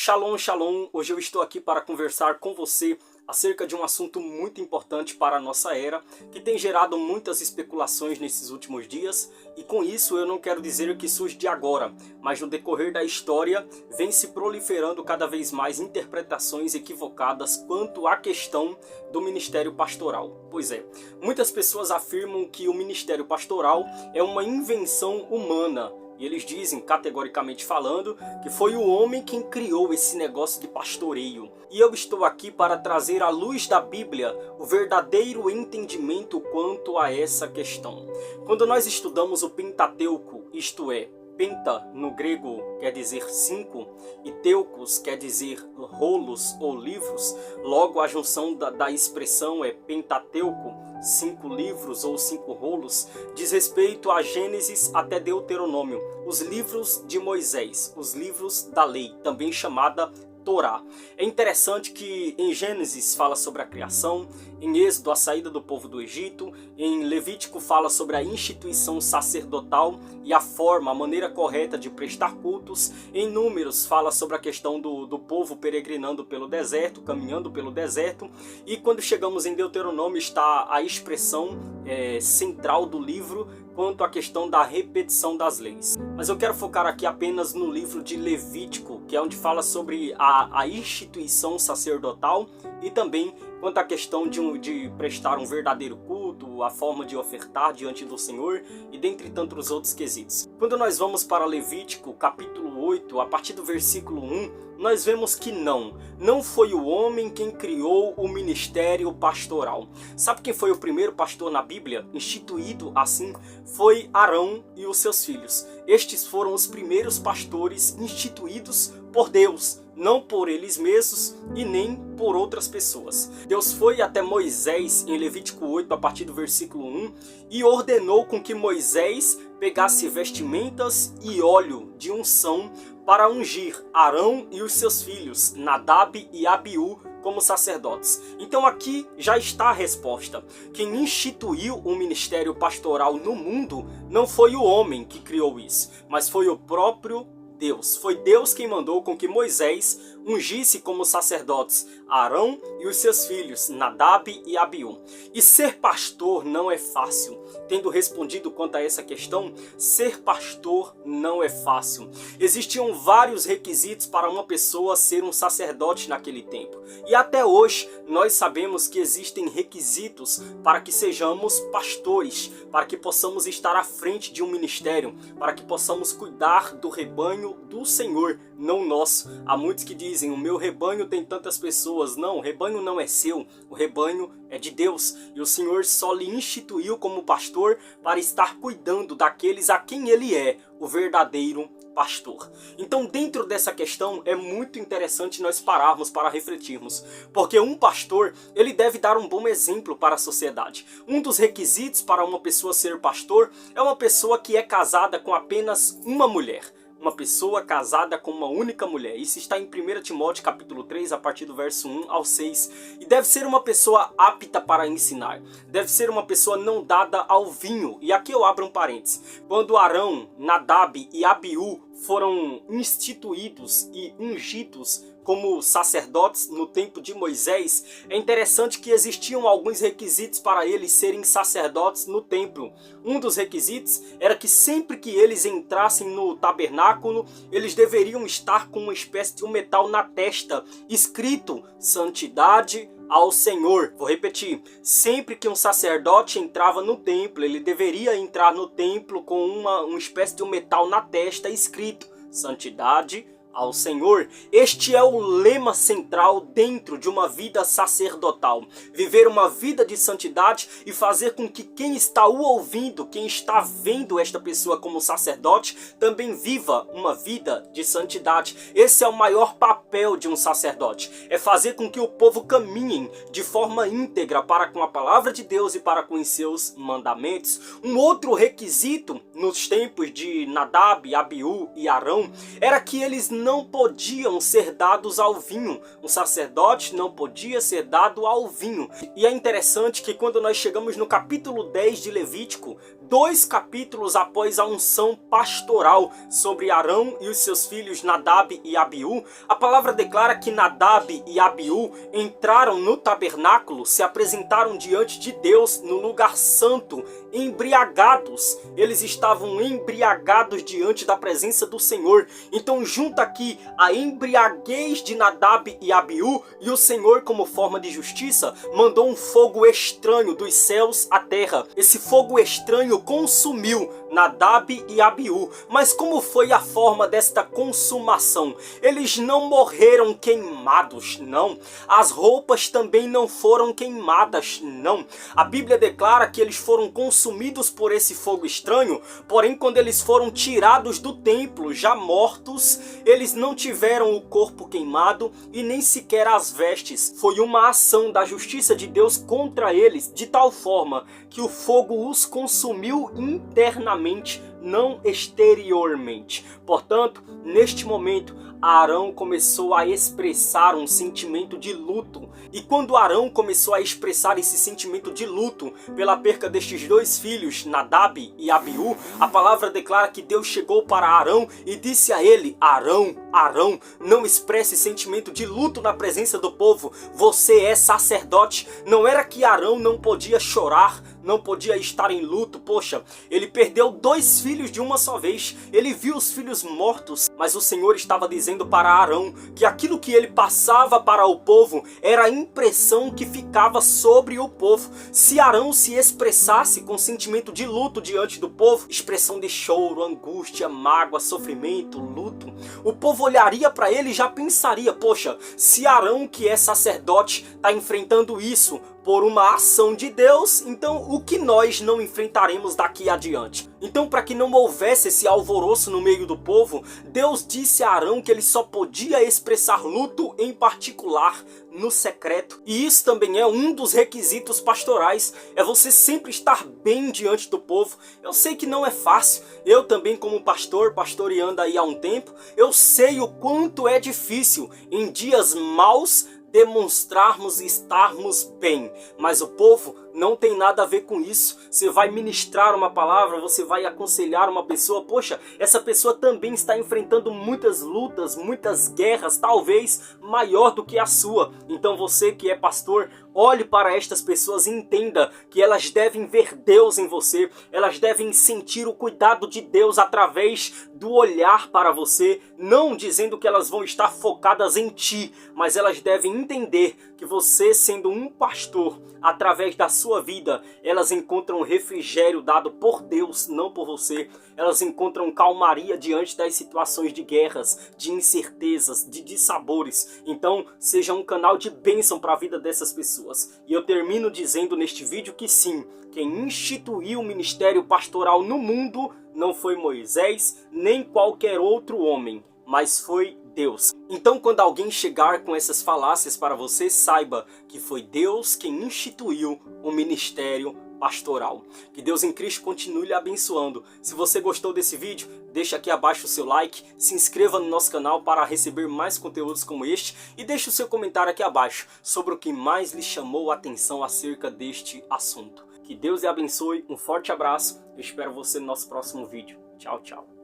Shalom, shalom! Hoje eu estou aqui para conversar com você acerca de um assunto muito importante para a nossa era, que tem gerado muitas especulações nesses últimos dias, e com isso eu não quero dizer que surge de agora, mas no decorrer da história vem se proliferando cada vez mais interpretações equivocadas quanto à questão do ministério pastoral. Pois é, muitas pessoas afirmam que o ministério pastoral é uma invenção humana, e eles dizem, categoricamente falando, que foi o homem quem criou esse negócio de pastoreio. E eu estou aqui para trazer à luz da Bíblia o verdadeiro entendimento quanto a essa questão. Quando nós estudamos o Pentateuco, isto é, Penta no grego quer dizer 5 e teucos quer dizer rolos ou livros, logo a junção da expressão é Pentateuco, 5 livros ou 5 rolos, diz respeito a Gênesis até Deuteronômio, os livros de Moisés, os livros da lei, também chamada Torá. É interessante que em Gênesis fala sobre a criação, em Êxodo a saída do povo do Egito, em Levítico fala sobre a instituição sacerdotal e a forma, a maneira correta de prestar cultos, em Números fala sobre a questão do povo peregrinando pelo deserto, caminhando pelo deserto, e quando chegamos em Deuteronômio está a expressão central do livro quanto à questão da repetição das leis. Mas eu quero focar aqui apenas no livro de Levítico, que é onde fala sobre a instituição sacerdotal e também quanto à questão de prestar um verdadeiro culto, a forma de ofertar diante do Senhor e dentre tantos outros quesitos. Quando nós vamos para Levítico, capítulo 8, a partir do versículo 1, nós vemos que não foi o homem quem criou o ministério pastoral. Sabe quem foi o primeiro pastor na Bíblia, instituído assim? Foi Arão e os seus filhos. Estes foram os primeiros pastores instituídos por Deus, não por eles mesmos e nem por outras pessoas. Deus foi até Moisés em Levítico 8, a partir do versículo 1, e ordenou com que Moisés pegasse vestimentas e óleo de unção para ungir Arão e os seus filhos, Nadab e Abiú, como sacerdotes. Então aqui já está a resposta. Quem instituiu o ministério pastoral no mundo não foi o homem que criou isso, mas foi o próprio Deus. Foi Deus quem mandou com que Moisés ungisse como sacerdotes Arão e os seus filhos, Nadab e Abiú. E ser pastor não é fácil. Tendo respondido quanto a essa questão, ser pastor não é fácil. Existiam vários requisitos para uma pessoa ser um sacerdote naquele tempo. E até hoje nós sabemos que existem requisitos para que sejamos pastores, para que possamos estar à frente de um ministério, para que possamos cuidar do rebanho do Senhor, não nosso. Há muitos que dizem, o meu rebanho tem tantas pessoas. Não, o rebanho não é seu, o rebanho é de Deus. E o Senhor só lhe instituiu como pastor para estar cuidando daqueles a quem ele é, o verdadeiro pastor. Então, dentro dessa questão, é muito interessante nós pararmos para refletirmos, porque um pastor, ele deve dar um bom exemplo para a sociedade. Um dos requisitos para uma pessoa ser pastor é uma pessoa que é casada com apenas uma mulher. Uma pessoa casada com uma única mulher. Isso está em 1 Timóteo capítulo 3, a partir do verso 1 ao 6. E deve ser uma pessoa apta para ensinar. Deve ser uma pessoa não dada ao vinho. E aqui eu abro um parênteses. Quando Arão, Nadab e Abiú foram instituídos e ungidos como sacerdotes no tempo de Moisés, é interessante que existiam alguns requisitos para eles serem sacerdotes no templo. Um dos requisitos era que sempre que eles entrassem no tabernáculo, eles deveriam estar com uma espécie de um metal na testa, escrito Santidade ao Senhor. Vou repetir, sempre que um sacerdote entrava no templo, ele deveria entrar no templo com uma espécie de um metal na testa, escrito Santidade ao Senhor. Este é o lema central dentro de uma vida sacerdotal. Viver uma vida de santidade e fazer com que quem está o ouvindo, quem está vendo esta pessoa como sacerdote, também viva uma vida de santidade. Esse é o maior papel de um sacerdote. É fazer com que o povo caminhe de forma íntegra para com a palavra de Deus e para com os seus mandamentos. Um outro requisito nos tempos de Nadab, Abiú e Arão era que eles não podiam ser dados ao vinho. Um sacerdote não podia ser dado ao vinho. E é interessante que quando nós chegamos no capítulo 10 de Levítico, 2 capítulos após a unção pastoral sobre Arão e os seus filhos Nadab e Abiú, a palavra declara que Nadab e Abiú entraram no tabernáculo, se apresentaram diante de Deus no lugar santo, embriagados. Eles estavam embriagados diante da presença do Senhor. Então junta aqui a embriaguez de Nadab e Abiú, e o Senhor, como forma de justiça, mandou um fogo estranho dos céus à terra. Esse fogo estranho consumiu Nadab e Abiú. Mas como foi a forma desta consumação? Eles não morreram queimados, não. As roupas também não foram queimadas, não. A Bíblia declara que eles foram consumidos por esse fogo estranho, porém quando eles foram tirados do templo, já mortos, eles não tiveram o corpo queimado e nem sequer as vestes. Foi uma ação da justiça de Deus contra eles, de tal forma que o fogo os consumiu internamente, não exteriormente. Portanto, neste momento, Arão começou a expressar um sentimento de luto. E quando Arão começou a expressar esse sentimento de luto pela perca destes 2 filhos, Nadab e Abiú, a palavra declara que Deus chegou para Arão e disse a ele: Arão, Arão, não expresse sentimento de luto na presença do povo. Você é sacerdote. Não era que Arão não podia chorar, não podia estar em luto. Poxa, ele perdeu 2 filhos de uma só vez. Ele viu os filhos mortos, mas o Senhor estava dizendo para Arão que aquilo que ele passava para o povo era a impressão que ficava sobre o povo. Se Arão se expressasse com sentimento de luto diante do povo, expressão de choro, angústia, mágoa, sofrimento, luto, o povo olharia para ele e já pensaria: poxa, se Arão, que é sacerdote, está enfrentando isso por uma ação de Deus, então o que nós não enfrentaremos daqui adiante? Então, para que não houvesse esse alvoroço no meio do povo, Deus disse a Arão que ele só podia expressar luto em particular, no secreto. E isso também é um dos requisitos pastorais, é você sempre estar bem diante do povo. Eu sei que não é fácil, eu também como pastor, pastoreando aí há um tempo, eu sei o quanto é difícil em dias maus demonstrarmos estarmos bem, mas o povo não tem nada a ver com isso. Você vai ministrar uma palavra, você vai aconselhar uma pessoa, poxa, essa pessoa também está enfrentando muitas lutas, muitas guerras, talvez maior do que a sua. Então você que é pastor, olhe para estas pessoas e entenda que elas devem ver Deus em você, elas devem sentir o cuidado de Deus através do olhar para você, não dizendo que elas vão estar focadas em ti, mas elas devem entender que você, sendo um pastor, através da sua vida, elas encontram refrigério dado por Deus, não por você. Elas encontram calmaria diante das situações de guerras, de incertezas, de dissabores. Então, seja um canal de bênção para a vida dessas pessoas. E eu termino dizendo neste vídeo que sim, quem instituiu o ministério pastoral no mundo não foi Moisés, nem qualquer outro homem, mas foi Deus. Então, quando alguém chegar com essas falácias para você, saiba que foi Deus quem instituiu o ministério pastoral. Que Deus em Cristo continue lhe abençoando. Se você gostou desse vídeo, deixa aqui abaixo o seu like, se inscreva no nosso canal para receber mais conteúdos como este e deixe o seu comentário aqui abaixo sobre o que mais lhe chamou a atenção acerca deste assunto. Que Deus lhe abençoe, um forte abraço, eu espero você no nosso próximo vídeo. Tchau, tchau.